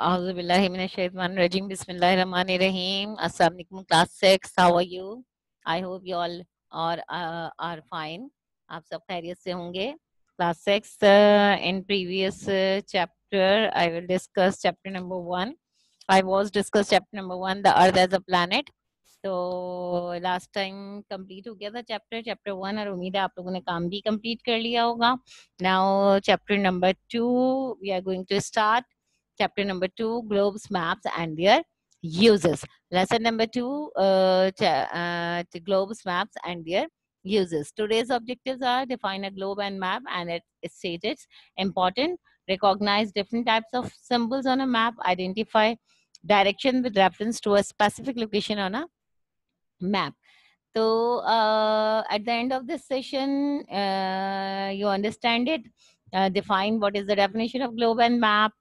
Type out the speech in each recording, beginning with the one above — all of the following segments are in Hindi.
Auzubillahiminashaitanirrajim. Bismillahirrahmanirrahim. Assalamu alaikum class 6. How are you? I hope you all are fine. आप सब खैरियत से होंगे. Class 6 in previous chapter I will discuss chapter number 1. I was discuss chapter number 1, the earth as a planet. तो लास्ट टाइम कंप्लीट हो गया था चैप्टर 1 और उम्मीद है आप लोगों ने काम भी कंप्लीट कर लिया होगा. Now chapter number 2 we are going to start. Chapter number 2, globes, maps, and their uses. Lesson number 2, the globes, maps, and their uses. Today's objectives are define a globe and map and its stages. Important, recognize different types of symbols on a map, identify direction with reference to a specific location on a map. So at the end of this session, you understand it. Define what is the definition of globe and map,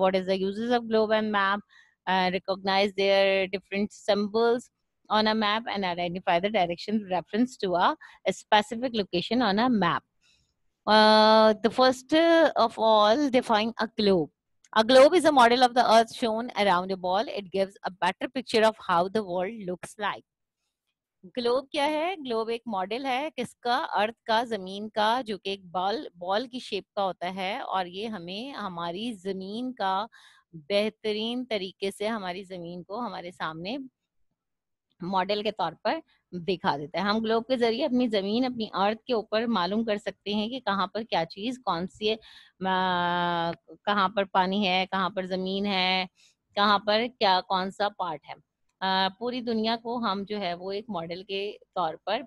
what is the uses of globe and map, recognize their different symbols on a map, and identify the direction with reference to a specific location on a map. The first of all, define a globe. A globe is a model of the earth shown around a ball. It gives a better picture of how the world looks like. Globe क्या है? ग्लोब एक मॉडल है किसका? अर्थ का, जमीन का, जो कि एक बॉल की शेप का होता है और ये हमें हमारी जमीन का बेहतरीन तरीके से हमारी जमीन को हमारे सामने मॉडल के तौर पर दिखा देता है. हम ग्लोब के जरिए अपनी जमीन, अपनी अर्थ के ऊपर मालूम कर सकते हैं कि कहाँ पर क्या चीज, कौन सी है, कहाँ पर पानी है, कहाँ पर जमीन है, कहाँ पर क्या कौन सा पार्ट है. पूरी दुनिया को हम जो है वो एक मॉडल के तौर पर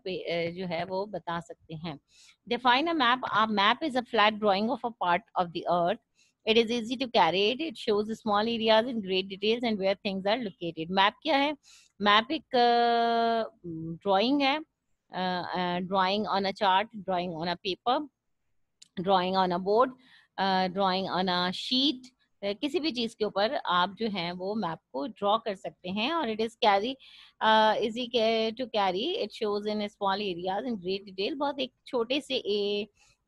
जो है वो बता सकते हैं. Define a map. A map is a flat drying of a part of the earth. It is easy to carry it. It shows small areas in great details and where things are located. Map क्या है? मैप एक ड्राइंग है. Drawing on a chart, drawing on a paper, drawing on a board, drawing on a sheet. किसी भी चीज के ऊपर आप जो है वो मैप को ड्रॉ कर सकते हैं. और it is carry easy to carry. It shows in small areas in great detail. बहुत एक छोटे से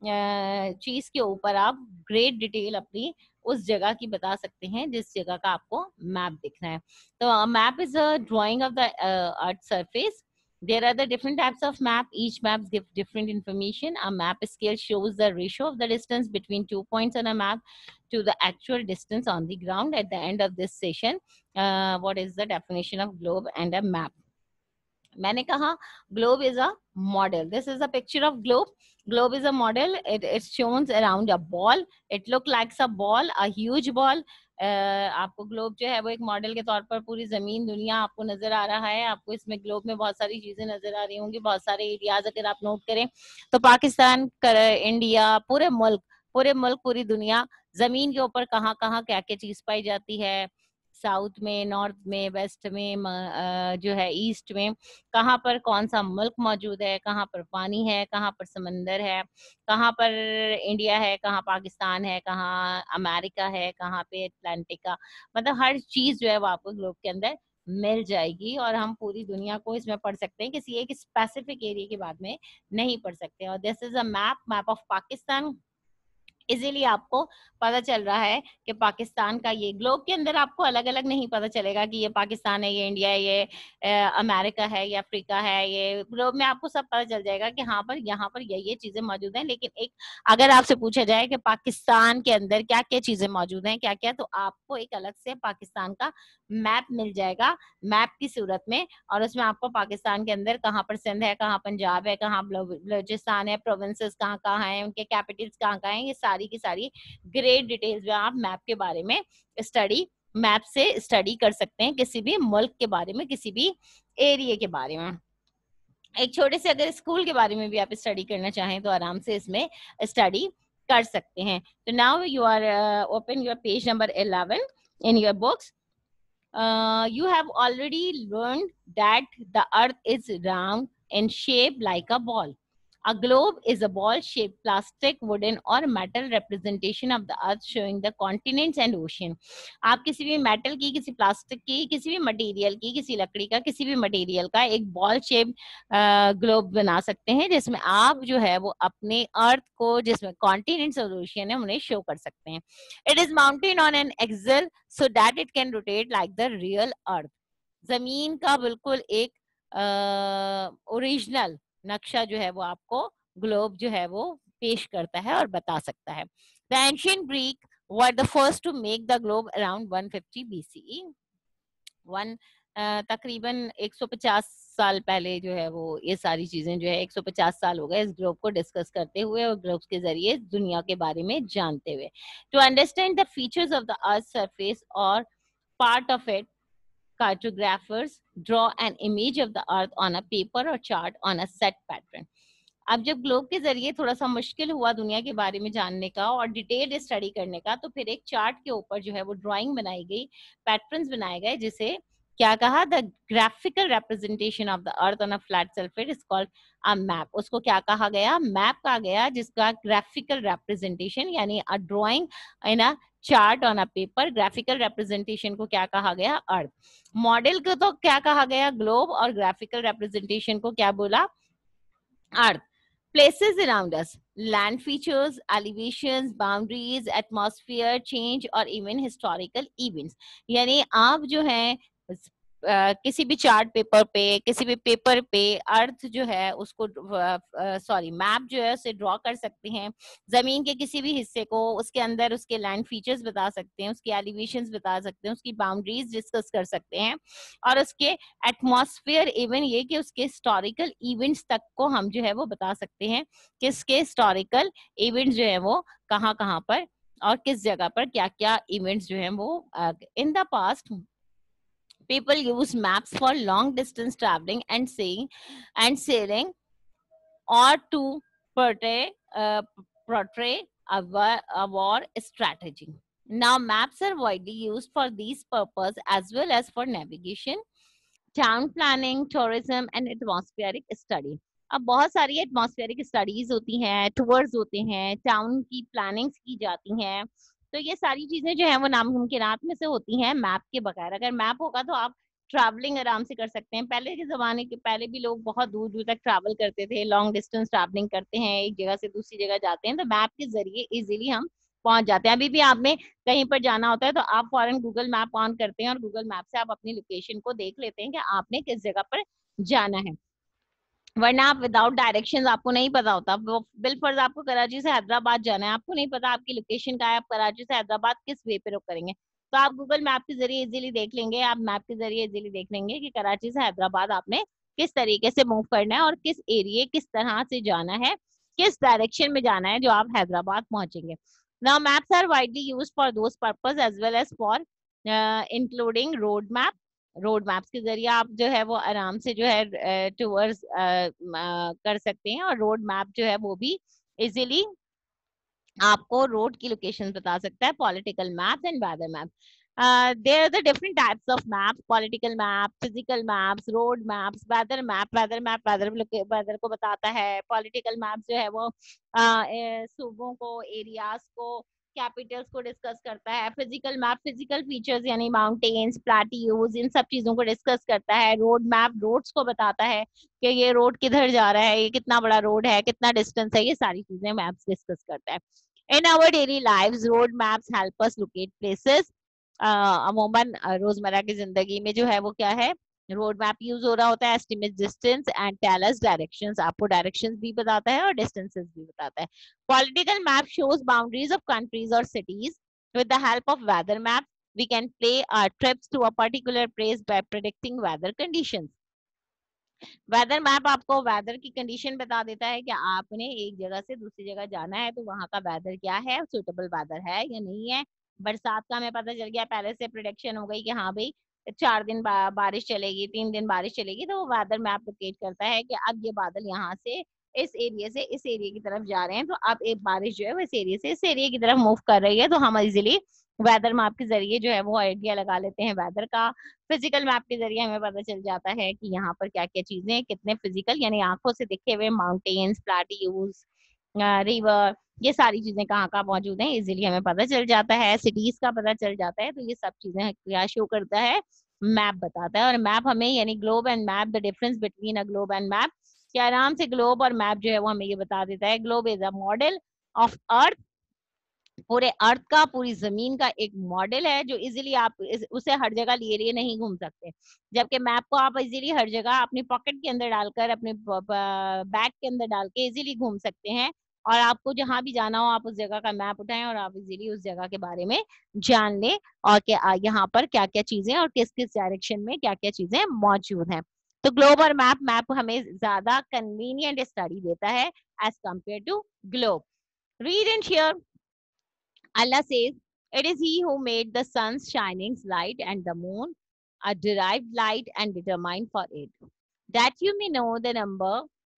चीज के ऊपर आप ग्रेट डिटेल अपनी उस जगह की बता सकते हैं जिस जगह का आपको मैप दिखना है. तो map is a drying of the earth surface. There are the different types of map. Each map gives different information. A map scale shows the ratio of the distance between 2 points on a map to the actual distance on the ground. At the end of this session, what is the definition of globe and a map? मैंने कहा globe is a model. This is a picture of globe. Globe is a model. It shows around a ball. It look like a ball, a huge ball. आपको ग्लोब जो है वो एक मॉडल के तौर पर पूरी जमीन दुनिया आपको नजर आ रहा है. आपको इसमें ग्लोब में बहुत सारी चीजें नजर आ रही होंगी, बहुत सारे एरियाज अगर आप नोट करें तो पाकिस्तान, इंडिया, पूरे मुल्क, पूरी दुनिया, जमीन के ऊपर कहाँ कहाँ क्या क्या चीज पाई जाती है, साउथ में, नॉर्थ में, वेस्ट में, जो है ईस्ट में, कहाँ पर कौन सा मुल्क मौजूद है, कहाँ पर पानी है, कहाँ पर समंदर है, कहाँ पर इंडिया है, कहाँ पाकिस्तान है, कहाँ अमेरिका है, कहाँ पे अटलांटिक का, मतलब हर चीज जो है वो आपको ग्लोब के अंदर मिल जाएगी. और हम पूरी दुनिया को इसमें पढ़ सकते हैं, किसी एक स्पेसिफिक एरिया के बाद में नहीं पढ़ सकते. और this is a map of Pakistan. Easily आपको पता चल रहा है कि पाकिस्तान का, ये ग्लोब के अंदर आपको अलग अलग नहीं पता चलेगा कि ये पाकिस्तान है, ये इंडिया है, ये अमेरिका है, ये अफ्रीका है. ये ग्लोब में आपको सब पता चल जाएगा कि हाँ पर यहाँ पर ये चीजें मौजूद हैं. लेकिन एक अगर आपसे पूछा जाए कि पाकिस्तान के अंदर क्या क्या चीजें मौजूद हैं, क्या क्या, तो आपको एक अलग से पाकिस्तान का मैप मिल जाएगा मैप की सूरत में. और उसमें आपको पाकिस्तान के अंदर कहाँ पर सिंध है, कहाँ पंजाब है, कहाँ बलूचिस्तान है, प्रोविंसेस कहाँ कहाँ हैं, उनके कैपिटल्स कहाँ कहाँ हैं, ये सारी की सारी ग्रेट डिटेल्स में आप मैप के बारे में मैप से स्टडी कर सकते हैं, किसी भी मुल्क के बारे में, किसी भी एरिया के बारे में. एक छोटे से अगर स्कूल के बारे में भी आप स्टडी करना चाहें तो आराम से इसमें स्टडी कर सकते हैं. तो now you are open your page number 11 in your books. You have already learned that the earth is round and shaped like a ball. A globe is a ball-shaped plastic, wooden or metal representation of the earth showing the continents and ocean. आप किसी भी मेटल की, किसी प्लास्टिक की, किसी भी मटेरियल की, किसी लकड़ी का, किसी भी मटेरियल का एक बॉल शेप ग्लोब बना सकते हैं जिसमें आप जो है वो अपने अर्थ को, जिसमें कॉन्टिनेंट्स और ओशियन है, उन्हें शो कर सकते हैं. It is mounted on an axle so that it can rotate like the real earth. जमीन का बिल्कुल एक ओरिजिनल नक्शा जो है वो आपको ग्लोब जो है वो पेश करता है और बता सकता है. The ancient Greek were the first to make the globe around 150 BCE. तकरीबन 150 साल पहले जो है वो ये सारी चीजें जो है 150 साल हो गए इस ग्लोब को डिस्कस करते हुए और ग्लोब के जरिए दुनिया के बारे में जानते हुए. To understand the features of the earth surface और part of it, cartographers draw an image of the earth on a paper or chart on a set pattern. अब जब ग्लोब के जरिए थोड़ा सा मुश्किल हुआ दुनिया के बारे में जानने का और डिटेल्ड स्टडी करने का, तो फिर एक चार्ट के ऊपर जो है वो ड्राइंग बनाई गई, पैटर्न्स बनाए गए, जिसे क्या कहा, the graphical representation of the earth on a flat surface is called a map. उसको क्या कहा गया, मैप कहा गया, जिसका ग्राफिकल रिप्रेजेंटेशन यानी a drawing in a chart on a paper. Graphical representation को क्या कहा गया, अर्थ. मॉडल को तो क्या कहा गया, ग्लोब, और ग्राफिकल रिप्रेजेंटेशन को क्या बोला, अर्थ. Places around us, land features, elevations, boundaries, atmosphere change और even historical events. यानी आप जो है किसी भी चार्ट पेपर पे, किसी भी पेपर पे अर्थ जो है उसको मैप जो है उसे ड्रॉ कर सकते हैं. जमीन के किसी भी हिस्से को, उसके अंदर उसके लैंड फीचर्स बता सकते हैं, उसके एलिवेशंस बता सकते हैं, उसकी बाउंड्रीज डिस्कस कर सकते हैं, और उसके एटमॉस्फेयर, इवन ये कि उसके हिस्टोरिकल इवेंट्स तक को हम जो है वो बता सकते हैं कि इसके हिस्टोरिकल इवेंट्स जो है वो कहाँ कहाँ पर और किस जगह पर क्या क्या इवेंट्स जो है वो. In the past people use maps for long distance traveling and sailing or to portray a war strategy. Now maps are widely used for these purposes as well as for navigation, town planning, tourism and atmospheric study. अब बहुत सारी एटमॉस्फेरिक स्टडीज होती हैं, टूर्स होते हैं, टाउन की प्लानिंग्स की जाती हैं. तो ये सारी चीजें जो है वो नामुमकिनात में से होती हैं मैप के बगैर. अगर मैप होगा तो आप ट्रैवलिंग आराम से कर सकते हैं. पहले के जमाने के पहले भी लोग बहुत दूर दूर तक ट्रैवल करते थे, लॉन्ग डिस्टेंस ट्रैवलिंग करते हैं, एक जगह से दूसरी जगह जाते हैं, तो मैप के जरिए इजीली हम पहुंच जाते हैं. अभी भी आपने कहीं पर जाना होता है तो आप फौरन गूगल मैप ऑन करते हैं और गूगल मैप से आप अपनी लोकेशन को देख लेते हैं कि आपने किस जगह पर जाना है. वरना आप विदाउट डायरेक्शंस, आपको नहीं पता होता. बिलफर्ज आपको कराची से हैदराबाद जाना है, आपको नहीं पता आपकी लोकेशन क्या है, आप कराची से हैदराबाद किस वे पे रुक करेंगे, तो आप गूगल मैप के जरिए इजीली देख लेंगे. आप मैप के जरिए इजीली देख लेंगे कि कराची से हैदराबाद आपने किस तरीके से मूव करना है और किस एरिया, किस तरह से जाना है, किस डायरेक्शन में जाना है जो आप हैदराबाद पहुंचेंगे. Now maps are widely used for those purpose as well as for including road map. Road maps के जरिए आप जो है वो आराम से जो है टूर्स कर सकते हैं, और रोड मैप जो है वो भी इजीली आपको रोड की लोकेशन बता सकता है. Political maps and weather map. there are the different types of maps: political map, physical maps, road maps, weather map. weather को बताता है. political maps जो है वो सूबों को, एरियाज को, कैपिटल्स को डिस्कस करता है. फिजिकल मैप फिजिकल फीचर्स यानी माउंटेन्स, प्लेट्यूज, इन सब चीजों को डिस्कस करता है. रोड मैप रोड्स को बताता है कि ये रोड किधर जा रहा है, ये कितना बड़ा रोड है, कितना डिस्टेंस है, ये सारी चीजें मैप्स डिस्कस करता है. In our daily lives, road maps help us locate places. अमूमन रोजमर्रा की जिंदगी में जो है वो क्या है, रोड मैप यूज हो रहा होता है. Estimate distance and tell us directions, आपको डायरेक्शंस भी बताता है और डिस्टेंसेस भी बताता है. Political map shows boundaries of countries और cities. With the help of weather map we can play our trips to a particular place by predicting weather conditions. Weather map आपको वेदर की कंडीशन बता देता है कि आपने एक जगह से दूसरी जगह जाना है तो वहां का वेदर क्या है, सुटेबल वेदर है या नहीं है. बरसात का हमें पता चल गया, पहले से प्रोडिक्शन हो गई कि हाँ भाई 4 दिन बारिश चलेगी, 3 दिन बारिश चलेगी, तो वो वेदर मैप लोकेट करता है कि अब ये बादल यहाँ से इस एरिया से इस एरिया की तरफ जा रहे हैं, तो अब एक बारिश जो है वो इस एरिया से इस एरिया की तरफ मूव कर रही है, तो हम इजिली वेदर मैप के जरिए जो है वो आइडिया लगा लेते हैं वेदर का। फिजिकल मैप के जरिए हमें पता चल जाता है कि यहाँ पर क्या क्या चीजें हैं, कितने फिजिकल यानी आंखों से दिखे हुए माउंटेन्स, प्लाटीयूज, रिवर, ये सारी चीजें कहाँ कहाँ मौजूद हैं इजीली हमें पता चल जाता है। सिटीज का पता चल जाता है। तो ये सब चीजें क्या शो करता है, मैप बताता है। और मैप हमें यानी globe and map, the difference between a globe and map, कि आराम से ग्लोब और मैप जो है वो हमें ये बता देता है। Globe is a model of earth, पूरे अर्थ का, पूरी जमीन का एक मॉडल है जो इजीली आप उसे हर जगह लिए लिए नहीं घूम सकते। जबकि मैप को आप इजीली हर जगह अपनी पॉकेट के अंदर डालकर, अपने बैग के अंदर डाल के इजीली घूम सकते हैं। और आपको जहां भी जाना हो आप उस जगह का मैप उठाएं और आप इजीली उस जगह के बारे में जान लें, और कि यहाँ पर क्या क्या चीजें और किस किस डायरेक्शन में क्या क्या चीजें मौजूद हैं। तो ग्लोब और मैप, मैप हमें ज्यादा कन्वीनियंट स्टडी देता है as compare to globe. Read and share. Allah says, "It is He who made the sun's shining light and the moon, a derived light and determined for it, that you may know the number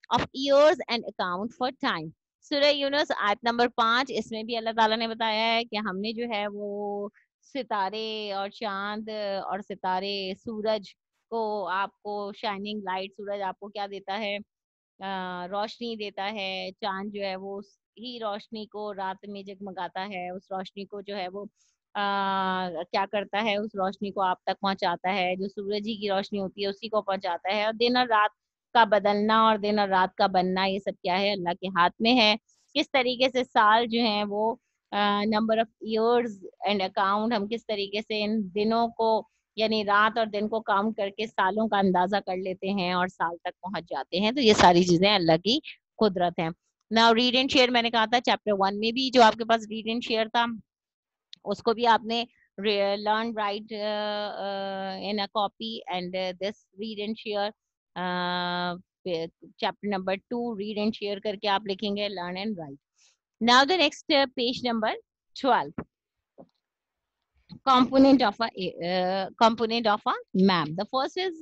of years and account for time." सूरह यूनुस आयत नंबर 5, इसमें भी अल्लाह ताला ने बताया है कि हमने जो है वो सितारे और चांद और सितारे, सूरज को आपको शाइनिंग लाइट, सूरज आपको क्या देता है, रोशनी देता है। चांद जो है वो ही रोशनी को रात में जगमगाता है, उस रोशनी को जो है वो क्या करता है, उस रोशनी को आप तक पहुंचाता है। जो सूरज ही की रोशनी होती है उसी को पहुंचाता है। और दिन और रात का बदलना और दिन और रात का बनना, ये सब क्या है, अल्लाह के हाथ में है। किस तरीके से साल जो है वो number of years and account, हम किस तरीके से इन दिनों को यानी रात और दिन को काउंट करके सालों का अंदाजा कर लेते हैं और साल तक पहुंच जाते हैं। तो ये सारी चीजें अल्लाह की कुदरत है। नाउ रीड एंड शेयर, मैंने कहा था चैप्टर 1 में भी जो आपके पास रीड एंड शेयर था उसको भी आपने learn right in a copy, and this read and share chapter number 2 read and share करके आप लिखेंगे learn and right. Now the next page number 12, component of a map. The first is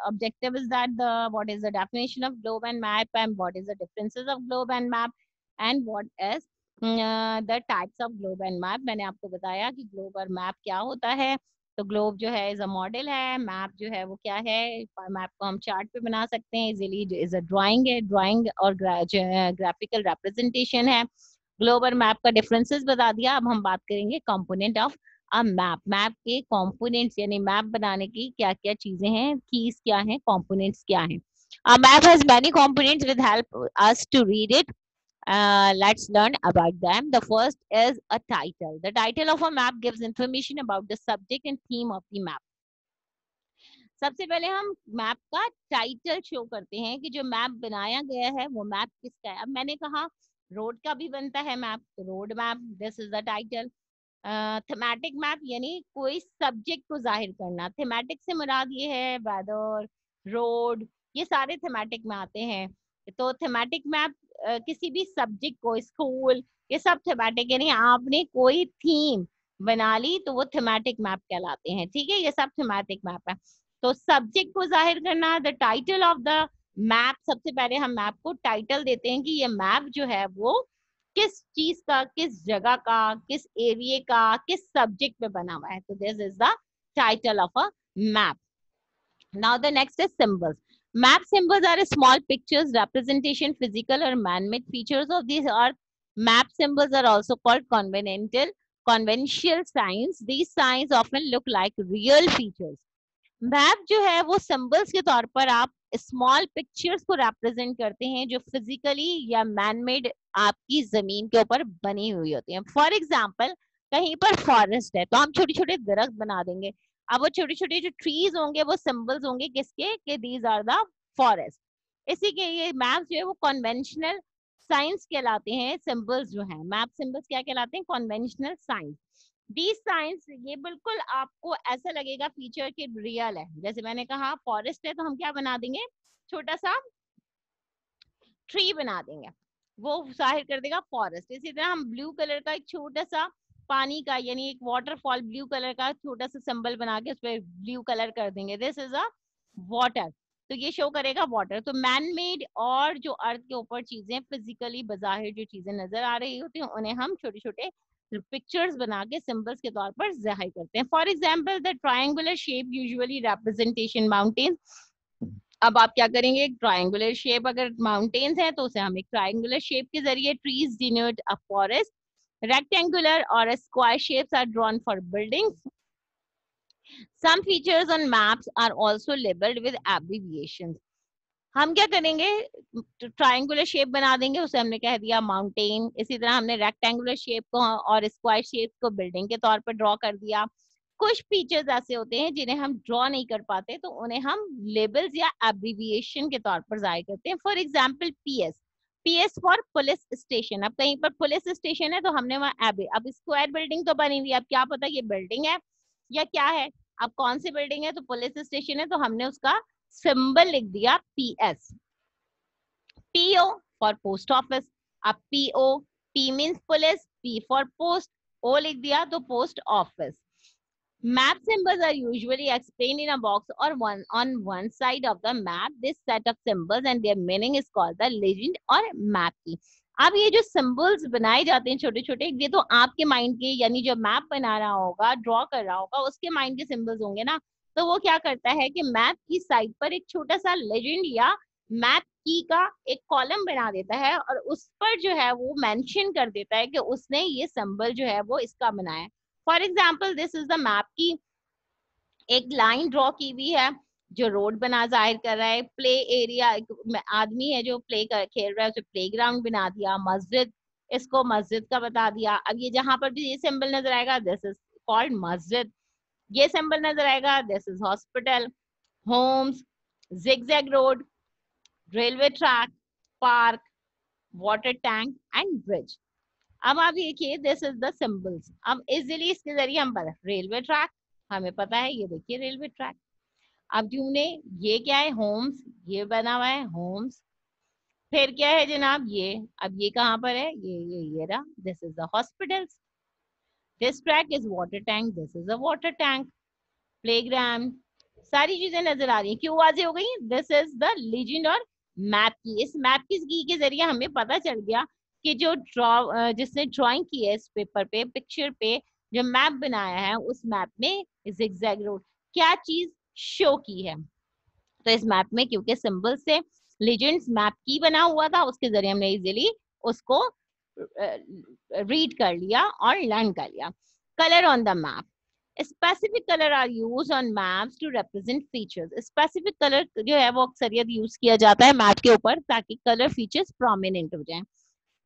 objective is that the what is the definition of globe and map, and what is the differences of globe and map, and what is the types of globe and map. मैंने आपको बताया कि globe और map क्या होता है। तो globe जो है इज अ मॉडल है, मैप जो है वो क्या है, मैप को हम चार्ट पे बना सकते हैं इजीली, इज अ ड्राइंग है, ड्राइंग और ग्राफिकल रिप्रेजेंटेशन है। ग्लोबल मैप का डिफरेंसेस बता दिया। अब हम बात करेंगे component of a map, map के कंपोनेंट्स यानी मैप बनाने की क्या क्या चीजें हैं, कीज क्या हैं, कंपोनेंट्स क्या हैं। A map has many components with help us to read it. Let's learn about them. The first is a title. The title of a map gives information about the subject and theme of the map. सबसे पहले हम मैप का टाइटल शो करते हैं कि जो मैप बनाया गया है वो मैप किसका है। अब मैंने कहा रोड का भी बनता है मैप, तो road map, this is the title. Thematic map यानी कोई सब्जेक्ट को जाहिर करना। थीमेटिक से मुराद ये है वेदर, रोड, ये सारे थीमेटिक में आते हैं। तो थीमेटिक मैप किसी भी सब्जेक्ट को, स्कूल, ये सब थीमेटिक यानी आपने कोई थीम बना ली तो वो थीमेटिक मैप कहलाते हैं। ठीक है, ये सब थीमेटिक मैप है। तो सब्जेक्ट को जाहिर करना, the title of the map, सबसे पहले हम मैप को टाइटल देते हैं कि ये मैप जो है वो किस चीज का, किस जगह का, किस एरिया का, किस सब्जेक्ट पे बना हुआ है। तो this is the title of a map. Now the next is symbols. Map symbols are small pictures, representation, physical or man-made features of this earth. Map symbols are also called conventional signs. These signs often look like real features. Map जो है वो सिंबल्स के तौर पर आप स्मॉल पिक्चर्स को रिप्रेजेंट करते हैं जो फिजिकली या मैनमेड आपकी जमीन के ऊपर बनी हुई होती है। फॉर एग्जाम्पल, कहीं पर फॉरेस्ट है तो हम छोटे छोटे दरख्त बना देंगे। अब वो छोटे छोटे जो ट्रीज होंगे वो सिंबल्स होंगे किसके, कि दीज आर द फॉरेस्ट। इसी के ये मैप जो है वो कन्वेंशनल साइंस कहलाते हैं। सिंबल्स जो है मैप सिंबल्स क्या कहलाते हैं, कन्वेंशनल साइंस। दी साइंस, ये बिल्कुल आपको ऐसा लगेगा फीचर के रियल है। जैसे मैंने कहा फॉरेस्ट है तो हम क्या बना देंगे, छोटा सा ट्री बना देंगे, वो जाहिर कर देगा फॉरेस्ट। इसी तरह हम ब्लू कलर का एक छोटा सा पानी का यानी एक वाटरफॉल ब्लू कलर का छोटा सा सिंबल बना के उस पर ब्लू कलर कर देंगे, दिस इज अ वाटर, तो ये शो करेगा वाटर। तो मैन मेड और जो अर्थ के ऊपर चीजें फिजिकली बजाहिर जो चीजें नजर आ रही होती हैं उन्हें हम छोटे छोटे पिक्चर्स बना के सिंबल्स के तौर पर जाहिर करते हैं. For example the triangular shape usually representation mountain. अब आप क्या करेंगे, ट्राइंगुलर शेप अगर माउंटेन्स है तो उसे हम एक ट्राइंगुलर शेप के जरिए, trees denote a forest, rectangular or a square shapes are drawn for buildings. Some features on maps are also labeled with abbreviations. हम क्या करेंगे, ट्राइंगुलर शेप बना देंगे, उसे हमने कह दिया माउंटेन. इसी तरह हमने रेक्टेंगुलर शेप को और स्क्वायर शेप को बिल्डिंग के तौर पर ड्रॉ कर दिया. कुछ फीचर्स ऐसे होते हैं जिन्हें हम ड्रॉ नहीं कर पाते, तो उन्हें हम लेबल्स या एब्रीविएशन के तौर पर जाहिर करते हैं. For example PS, PS for police station. अब कहीं पर पुलिस स्टेशन है तो हमने वहाँ अब स्क्वायर बिल्डिंग तो बनी हुई है, अब क्या पता ये बिल्डिंग है या क्या है. अब कौन सी बिल्डिंग है, तो पुलिस स्टेशन है, तो हमने उसका सिंबल लिख दिया PS. PO for post office. अब PO, P means police, P for post, O लिख दिया तो post office. Map symbols are usually explained in a box or on one side of the map. This set of symbols and their meaning is called the legend or map key. अब ये जो सिंबल्स बनाए जाते हैं छोटे छोटे, ये तो आपके माइंड के, यानी जो मैप बना रहा होगा, ड्रॉ कर रहा होगा, उसके माइंड के सिंबल्स होंगे ना. तो वो क्या करता है कि मैप की साइड पर एक छोटा सा लेजेंड या मैप की का एक कॉलम बना देता है और उस पर जो है वो मेंशन कर देता है कि उसने ये सिंबल जो है वो इसका बनाया है. For example this is the map की, एक लाइन ड्रॉ की हुई है जो रोड बना जाहिर कर रहा है. प्ले एरिया, आदमी है जो खेल रहा है, उसे प्ले ग्राउंड बना दिया. मस्जिद, इसको मस्जिद का बता दिया. अब ये जहां पर भी ये सिंबल नजर आएगा, दिस इज कॉल्ड मस्जिद. ये सिंबल नजर आएगा, this is hospital. Homes, zigzag road, railway track, park, water tank and bridge. अब आप देखिए दिस इज द सिंबल्स. अब इजीली इसके जरिए हम पता, रेलवे ट्रैक हमें पता है, ये देखिए रेलवे ट्रैक. अब तुमने ये क्या है, होम्स, ये बना हुआ है होम्स. फिर क्या है जनाब ये, अब ये कहाँ पर है, ये रहा, this is the hospitals. This track is water tank, this is a water tank. Playground, सारी चीजें नजर आ रही हैं. क्यों वाजे हो गई, दिस इज द लीजेंड और मैप की. इस मैप की के जरिए हमें पता चल गया कि जो जिसने ड्राइंग की है इस पेपर पे, पिक्चर पे जो मैप बनाया है, उस मैप में जिगजैग रोड क्या चीज शो की है. तो इस मैप में क्योंकि सिंबल से लीजेंड्स मैप की बना हुआ था, उसके जरिए हमने इजीली उसको रीड कर लिया और लर्न कर लिया. Colour on the map. Specific color are used on maps to represent features. Specific color जो है वो अक्सरियत यूज किया जाता है मैप के ऊपर ताकि कलर फीचर्स प्रोमिनेंट हो जाएं.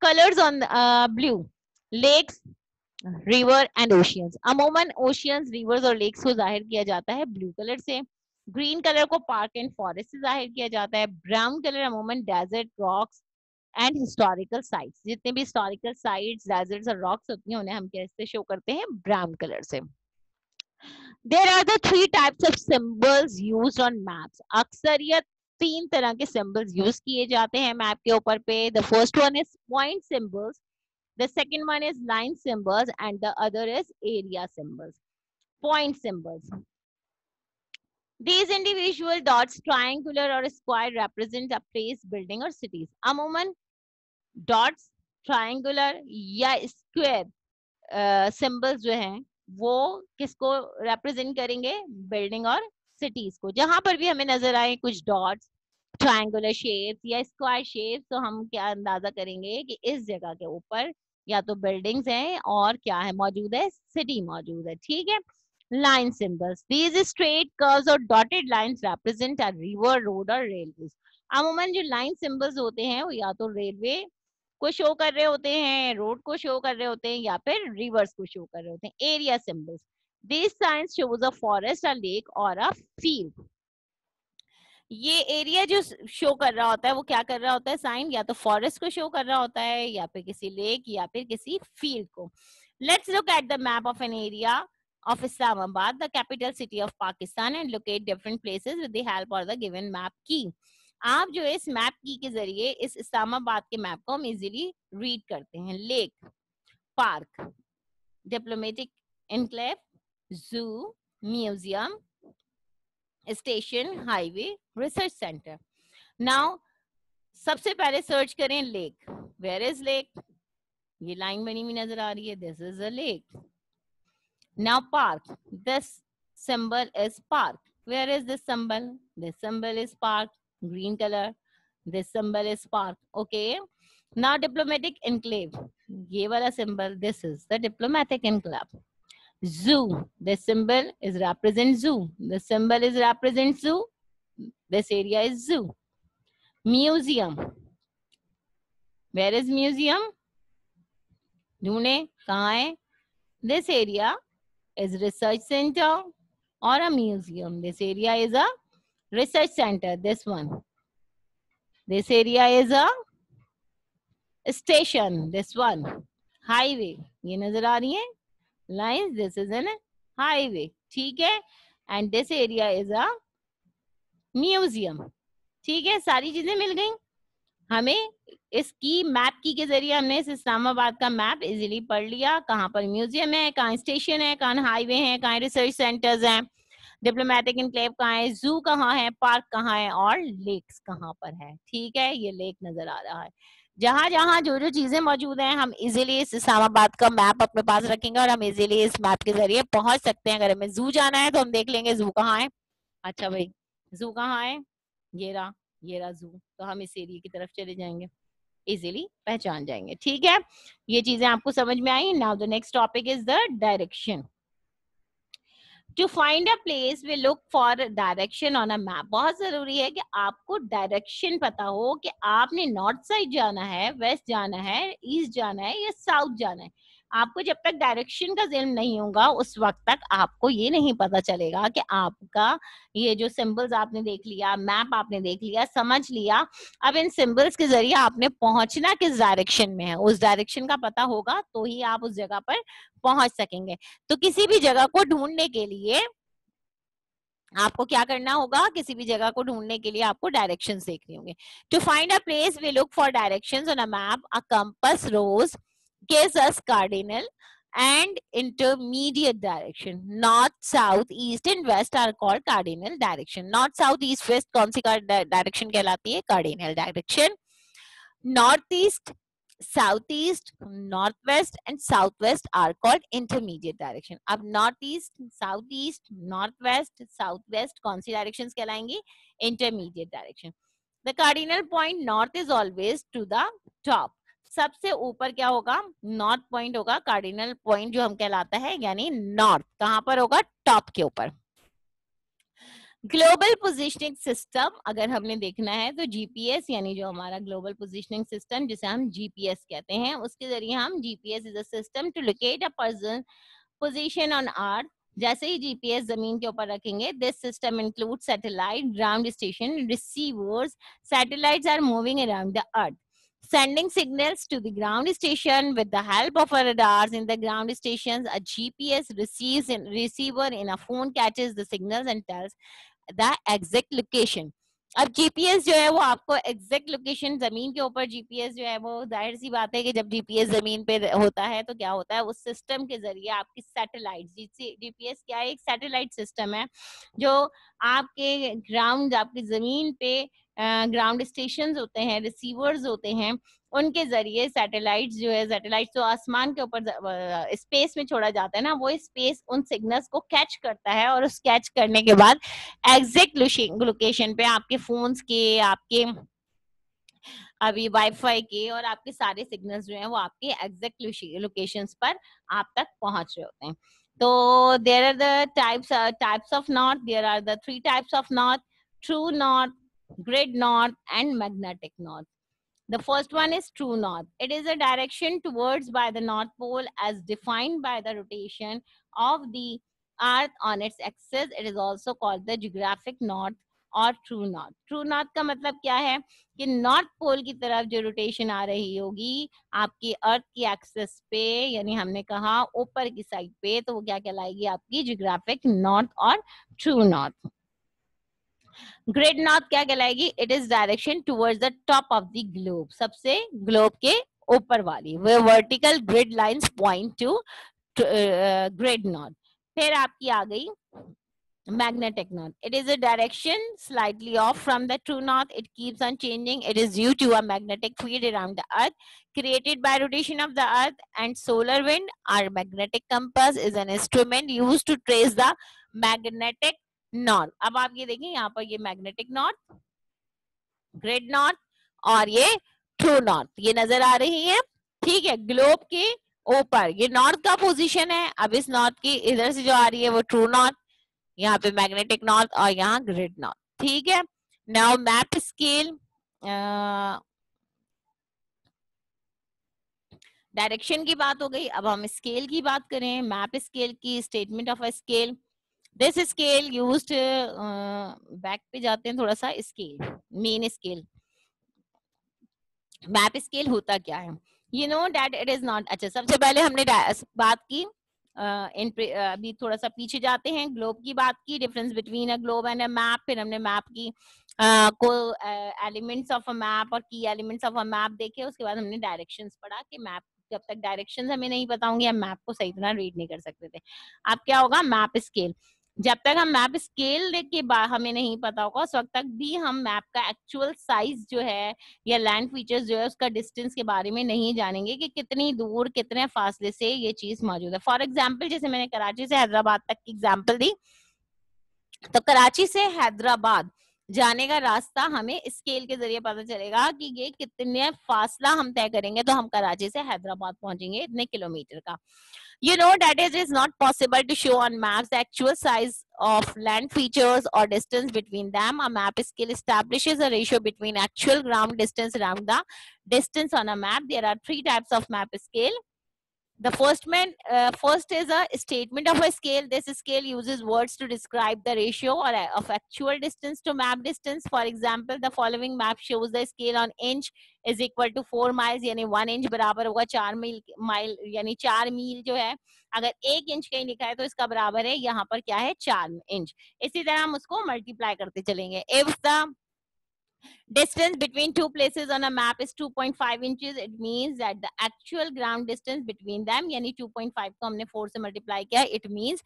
Colours on blue, lakes, river and oceans. अमूमन ओशियंस, रिवर्स और लेक्स को जाहिर किया जाता है ब्लू कलर से. ग्रीन कलर को पार्क एंड फॉरेस्ट से जाहिर किया जाता है. ब्राउन कलर अमूमन desert, rocks and historical sites. जितने भी हिस्टोरिकल साइट्स, डेजर्ट्स और रॉक्स होती हैं उन्हें हम कैसे शो करते हैं, ब्राउन कलर से. There are the three types of symbols used on maps. अक्सरियत तीन तरह के symbols यूज किए जाते हैं मैप के ऊपर पे. The first one is point symbols, the second one is line symbols and the other is area symbols. Point symbols. These individual dots, triangular or square, represent a place, building or cities. अमूमन dots, triangular या square symbols जो हैं वो किसको रिप्रेजेंट करेंगे, बिल्डिंग और सिटीज को. जहां पर भी हमें नजर आए कुछ डॉट्स, ट्रायंगुलर शेप्स या स्क्वायर शेप्स, तो हम क्या अंदाजा करेंगे कि इस जगह के ऊपर या तो बिल्डिंग्स हैं और क्या है मौजूद है, सिटी मौजूद है. ठीक है. Line symbols. These straight curves और dotted lines represent a river, road और रेलवेज. अमूमन जो लाइन सिंबल्स होते हैं वो या तो रेलवे को शो कर रहे होते हैं, रोड को शो कर रहे होते हैं या फिर रिवर्स को शो कर रहे होते हैं. Area symbols. This sign shows a forest, a lake और अ फील्ड. ये एरिया जो शो कर रहा होता है वो क्या कर रहा होता है, साइन या तो फॉरेस्ट को शो कर रहा होता है या फिर किसी लेक या फिर किसी फील्ड को. Let's look at the map of an area of Islamabad, the capital city of Pakistan, and locate different places with the help of the given map key. आप जो इस मैप की के जरिए इस इस्लामाबाद के मैप को हम इजीली रीड करते हैं. लेक, पार्क, डिप्लोमेटिक एनक्लेव, जू, museum, station, highway, research centre. Now सबसे पहले सर्च करें लेक. वेयर इज लेक, ये लाइन बनी हुई नजर आ रही है, this is a lake. Now park, this symbol is park. Where is this symbol? This symbol is park, green color. This symbol is park. Okay. Now diplomatic enclave. ये वाला symbol, this is the diplomatic enclave. Zoo. This symbol is represent zoo. This symbol is represent zoo. This area is zoo. Museum. Where is museum? ढूंढे कहाँ है? This area is research center or a museum. This area is a research center. This one. This area is a station. This one. Highway. ये नजर आ रही है lines. This is an highway. ठीक है. And this area is a museum. ठीक है. सारी चीजें मिल गई हमें. इसकी मैप की के जरिए हमने इस इस्लामाबाद का मैप इजीली पढ़ लिया. कहाँ पर म्यूजियम है, कहाँ स्टेशन है, कहाँ हाईवे है, कहाँ रिसर्च सेंटर्स हैं, डिप्लोमेटिक इनक्लेव कहाँ है, जू कहाँ है, पार्क कहाँ है और लेक्स कहाँ पर है. ठीक है. ये लेक नजर आ रहा है. जहां जहां जो जो चीजें मौजूद हैं हम इजीली इस इस्लामाबाद का मैप अपने पास रखेंगे और हम इजीली इस मैप के जरिए पहुंच सकते हैं. अगर हमें जू जाना है तो हम देख लेंगे जू कहाँ है. अच्छा भाई जू कहाँ है? ये रहा जू. तो हम इस एरिया की तरफ चले जाएंगे, इजीली पहचान जाएंगे. ठीक है. ये चीजें आपको समझ में आई. Now the next topic is the direction. To find a place we look for direction on a map. बहुत जरूरी है कि आपको डायरेक्शन पता हो कि आपने नॉर्थ साइड जाना है, वेस्ट जाना है, ईस्ट जाना है या साउथ जाना है. आपको जब तक डायरेक्शन का इल्म नहीं होगा उस वक्त तक आपको ये नहीं पता चलेगा कि आपका ये जो सिंबल्स आपने देख लिया, मैप आपने देख लिया, समझ लिया, अब इन सिंबल्स के जरिए आपने पहुंचना किस डायरेक्शन में है, उस डायरेक्शन का पता होगा तो ही आप उस जगह पर पहुंच सकेंगे. तो किसी भी जगह को ढूंढने के लिए आपको क्या करना होगा? किसी भी जगह को ढूंढने के लिए आपको डायरेक्शंस देखनी होंगे. To find a place we look for directions on a map. A compass rose gives us cardinal and intermediate direction. North, south, east and west are called cardinal direction. North, south, east, west कौन सी डायरेक्शन कहलाती है? cardinal direction. Northeast, southeast, northwest and southwest are called intermediate direction. अब northeast, southeast, northwest, southwest कौन सी directions कहलाएंगी? Intermediate direction. The cardinal point north is always to the top. सबसे ऊपर क्या होगा? नॉर्थ पॉइंट होगा. कार्डिनल पॉइंट जो हम कहलाता है यानी नॉर्थ कहां पर होगा? टॉप के ऊपर. ग्लोबल पोजिशनिंग सिस्टम अगर हमने देखना है तो जीपीएस यानी जो हमारा ग्लोबल पोजिशनिंग सिस्टम जिसे हम जीपीएस कहते हैं, उसके जरिए हम GPS is a system to locate a person position on earth. जैसे ही जीपीएस जमीन के ऊपर रखेंगे, this system include satellite, ground station, receivers. Satellites are moving around the earth sending signals to the ground station. With the help of a radars in the ground stations, a GPS receiver in a phone catches the signals and tells the exact location. अब जीपीएस जो है वो आपको एग्जैक्ट लोकेशन, जमीन के ऊपर जीपीएस जो है वो जाहिर सी बात है कि जब जीपीएस जमीन पे होता है तो क्या होता है, उस सिस्टम के जरिए आपकी सैटेलाइट, जीपीएस क्या है? एक सैटेलाइट सिस्टम है जो आपके ग्राउंड, आपकी जमीन पे ग्राउंड स्टेशन होते हैं, रिसीवर्स होते हैं, उनके जरिए सैटेलाइट्स जो है, सैटेलाइट्स तो आसमान के ऊपर स्पेस में छोड़ा जाता है ना, वो स्पेस उन सिग्नल्स को कैच करता है और उस कैच करने के बाद एग्जैक्ट लोकेशन पे आपके फोन्स के, आपके अभी वाईफाई के और आपके सारे सिग्नल्स जो हैं वो आपके एग्जैक्ट लोकेशंस पर आप तक पहुंच रहे होते हैं. तो there are the types of north. There are the 3 types of north: true north, grid north and magnetic north. The first one is true north. It is a direction towards by the North Pole as defined by the rotation of the earth on its axis. It is also called the geographic north और ट्रू नॉर्थ. ट्रू नॉर्थ का मतलब क्या है कि नॉर्थ पोल की तरफ जो रोटेशन आ रही होगी आपकी अर्थ की एक्सिस पे, यानी हमने कहा ऊपर की साइड पे, तो वो क्या कहलाएगी? आपकी जियोग्राफिक नॉर्थ और ट्रू नॉर्थ. ग्रिड नॉर्थ क्या कहलाएगी? It is direction towards the top of the globe. सबसे ग्लोब के ऊपर वाली वो vertical grid lines point to grid north. फिर आपकी आ गई magnetic north. It is a direction slightly off from the true north. It keeps on changing. It is due to a magnetic field around the earth created by rotation of the earth and solar wind. Our magnetic compass is an instrument used to trace the magnetic north. अब आप ये देखें यहाँ पर ये magnetic north, ग्रेड नॉर्थ और ये ट्रू नॉर्थ ये नजर आ रही है, ठीक है। ग्लोब के ऊपर ये नॉर्थ का पोजीशन है। अब इस नॉर्थ की इधर से जो आ रही है वो ट्रू नॉर्थ, यहाँ पे मैग्नेटिक नॉर्थ और यहाँ ग्रिड नॉर्थ, ठीक है। नाउ मैप स्केल, डायरेक्शन की बात हो गई, अब हम स्केल की बात करें। मैप स्केल की statement of a scale, this scale used, back पे जाते हैं थोड़ा सा, scale main scale, map scale होता क्या है, you know that it is not. अच्छा, सबसे पहले हमने बात की अभी थोड़ा सा पीछे जाते हैं, ग्लोब की बात की, difference between a globe and a map. फिर हमने मैप की को एलिमेंट्स ऑफ अ मैप और की एलिमेंट्स ऑफ अ मैप देखे। उसके बाद हमने डायरेक्शंस पढ़ा कि मैप, जब तक डायरेक्शंस हमें नहीं पता होंगे हम मैप को सही तरह रीड नहीं कर सकते थे। अब क्या होगा, मैप स्केल, जब तक हम मैप स्केल के हमें नहीं पता होगा उस वक्त तक भी हम मैप का एक्चुअल साइज जो है या लैंड फीचर्स जो है उसका डिस्टेंस के बारे में नहीं जानेंगे कि कितनी दूर कितने फासले से ये चीज मौजूद है। फॉर एग्जाम्पल, जैसे मैंने कराची से हैदराबाद तक की एग्जाम्पल दी, तो कराची से हैदराबाद जाने का रास्ता हमें स्केल के जरिए पता चलेगा कि ये कितने फासला हम तय करेंगे तो हम कराची से हैदराबाद पहुंचेंगे इतने किलोमीटर का। You know that it is not possible to show on maps the actual size of land features or distance between them. A map scale establishes a ratio between actual ground distance around the distance on a map. There are three types of map scale. The first is a statement of a scale. This scale uses words to describe the ratio or of actual distance to map distance. For example, the following map shows the scale on inch is equal to 4 miles, यानी 1 इंच बराबर होगा 4 माइल यानी 4 मील जो है, अगर 1 इंच कहीं लिखा है तो इसका बराबर है यहाँ पर क्या है 4 इंच। इसी तरह हम उसको मल्टीप्लाई करते चलेंगे। If the distance between two places on a map is 2.5 inches, it means that the actual ground distance between them, यानी 2.5 को हमने 4 से मल्टीप्लाई किया, it means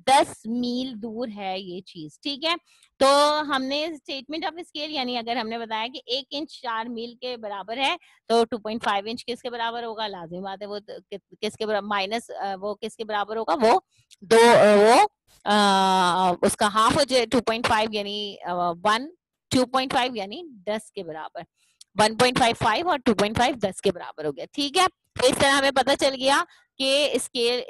10 मील दूर है ये चीज, ठीक है। तो हमने स्टेटमेंट ऑफ स्केल, यानी अगर हमने बताया कि 1 इंच 4 मील के बराबर है तो 2.5 इंच किसके बराबर होगा, लाजिमी बात है वो किसके बराबर, माइनस वो किसके बराबर होगा, वो दो वो उसका हाफ हो जाए 2.5 यानी 2.5 यानी 10 के बराबर, 1.55 और 2.5 10 के बराबर हो गया, ठीक है। तो इस तरह हमें पता चल गया कि स्केल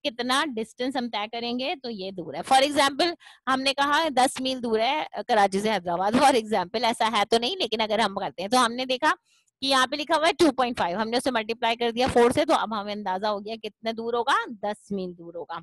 कितना डिस्टेंस हम तय करेंगे तो ये दूर है। फॉर एग्जाम्पल हमने कहा 10 मील दूर है कराची से हैदराबाद, फॉर एग्जाम्पल, ऐसा है तो नहीं, लेकिन अगर हम करते हैं तो हमने देखा कि यहाँ पे लिखा हुआ है 2.5, हमने उसे मल्टीप्लाई कर दिया 4 से, तो अब हमें अंदाजा हो गया कितने दूर होगा, 10 मील दूर होगा।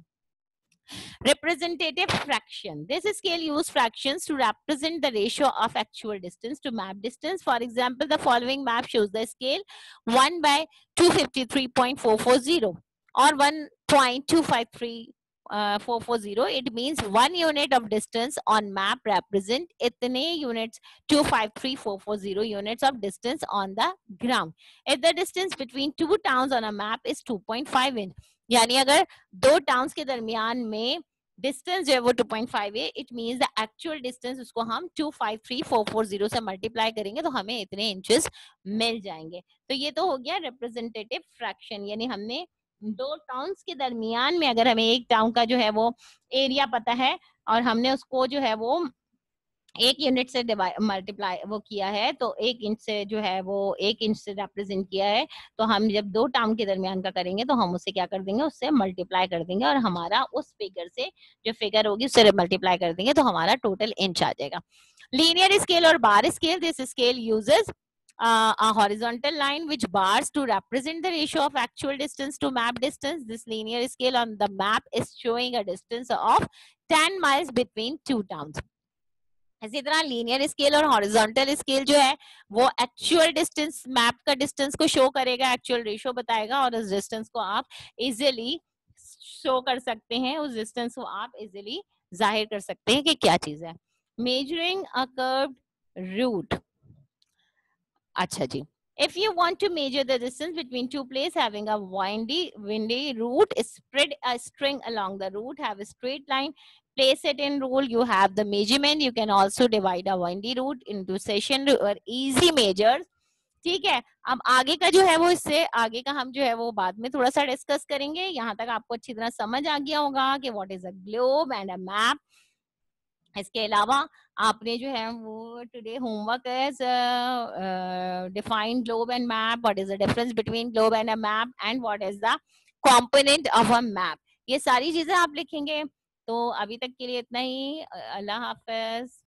Representative fraction. This scale uses fractions to represent the ratio of actual distance to map distance. For example, the following map shows the scale 1 by 253.440 or 1.253440. It means 1 unit of distance on map represent itne units, 253,440 units of distance on the ground. If the distance between two towns on a map is 2.5 inch, यानी अगर दो टाउन्स के दरमियान में डिस्टेंस जो है वो 2.5 है, it means the actual distance उसको हम 253,440 से मल्टीप्लाई करेंगे तो हमें इतने इंचेस मिल जाएंगे। तो ये तो हो गया रिप्रेजेंटेटिव फ्रैक्शन, यानी हमने दो टाउन्स के दरमियान में, अगर हमें एक टाउन का जो है वो एरिया पता है और हमने उसको जो है वो 1 यूनिट से मल्टीप्लाई वो किया है, तो 1 इंच से जो है वो 1 इंच से रिप्रेजेंट किया है, तो हम जब दो टाउन के दरमियान का करेंगे तो हम उससे क्या कर देंगे, उससे मल्टीप्लाई कर देंगे और हमारा उस फिगर से जो फिगर होगी उससे मल्टीप्लाई कर देंगे तो हमारा टोटल इंच आ जाएगा। लीनियर स्केल और bar scale, this scale uses a horizontal line which bars to represent the ratio of actual distance to map distance. This linear scale on the map is showing a distance of 10 miles between two towns. इसी तरह लीनियर स्केल और हॉरिजॉन्टल स्केल जो है वो एक्चुअल डिस्टेंस, मैप का डिस्टेंस को शो करेगा, एक्चुअल रेशियो बताएगा और उस डिस्टेंस को आप इजीली शो कर सकते हैं, उस डिस्टेंस को आप इजीली जाहिर कर सकते हैं कि क्या चीज है। मेजरिंग अ कर्व्ड रूट, अच्छा जी, if you want to measure the distance between two places having a windy route, spread a string along the route, have a straight line place it in rule, you have the measurement, you can also divide a windy route into session or easy measures. ठीक है, अब आगे का जो है वो इससे आगे का हम जो है वो बाद में थोड़ा सा डिस्कस करेंगे। यहाँ तक आपको अच्छी तरह समझ आ गया होगा कि what is a globe and a map. इसके अलावा आपने जो है वो today homework is define globe and map, what is the difference between globe and a map and what is the component of a map. ये सारी चीजें आप लिखेंगे। तो अभी तक के लिए इतना ही। अल्लाह हाफिज।